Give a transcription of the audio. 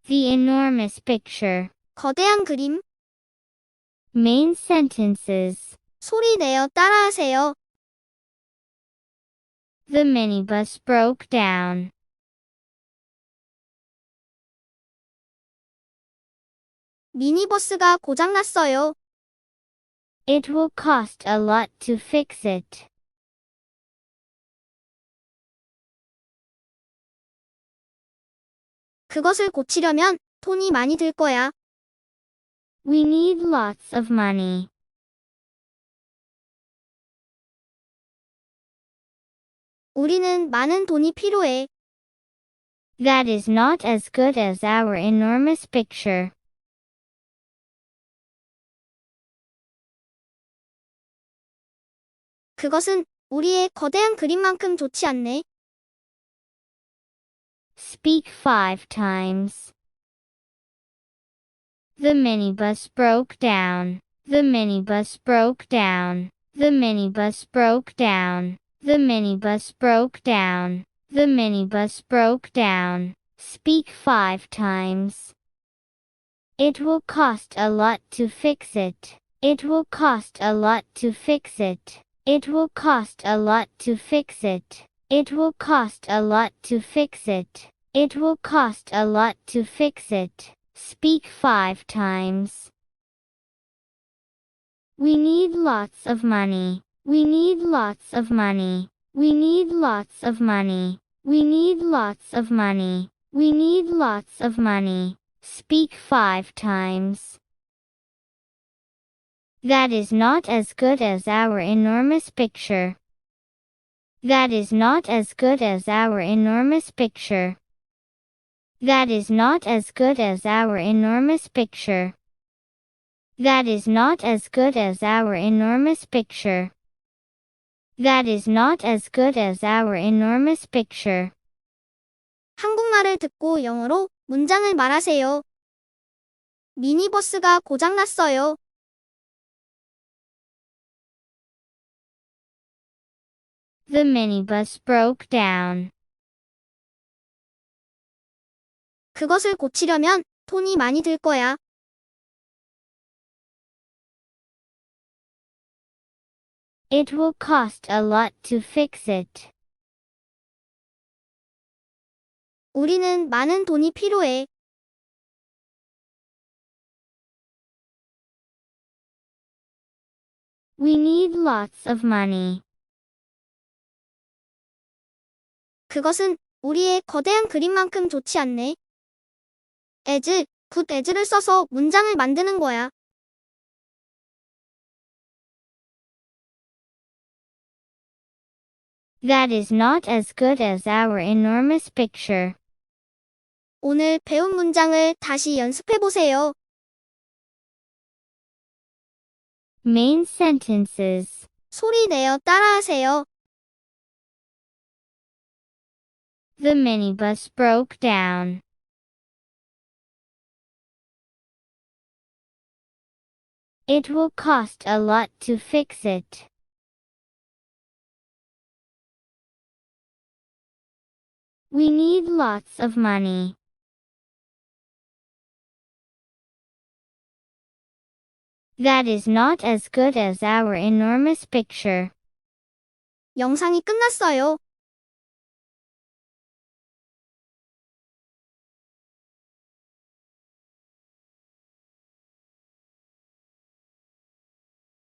The enormous picture. 거대한 그림. Main sentences. 소리 내어 따라하세요. The minibus broke down. 미니버스가 고장났어요. It will cost a lot to fix it. 그것을 고치려면 돈이 많이 들 거야. We need lots of money. 우리는 많은 돈이 필요해. That is not as good as our enormous picture. 그것은 우리의 거대한 그림만큼 좋지 않네. Speak 5 times. The minibus broke down. The minibus broke down. The minibus broke down. The minibus broke down. The minibus broke down. Speak 5 times. It will cost a lot to fix it. It will cost a lot to fix it. It will cost a lot to fix it. It will cost a lot to fix it. It will cost a lot to fix it. Speak 5 times. We need lots of money. We need lots of money. We need lots of money. We need lots of money. We need lots of money. Speak 5 times. That is not as good as our enormous picture. That is not as good as our enormous picture. That is not as good as our enormous picture. That is not as good as our enormous picture. That is not as good as our enormous picture. 한국말을 듣고 영어로 문장을 말하세요. 미니버스가 고장났어요. The minibus broke down. 그것을 고치려면 돈이 많이 들 거야. It will cost a lot to fix it. 우리는 많은 돈이 필요해. We need lots of money. 그것은 우리의 거대한 그림만큼 좋지 않네. as, put as를 써서 문장을 만드는 거야. That is not as good as our enormous picture. 오늘 배운 문장을 다시 연습해 보세요. Main sentences. 소리 내어 따라하세요. The minibus broke down. It will cost a lot to fix it. We need lots of money. That is not as good as our enormous picture. 영상이 끝났어요.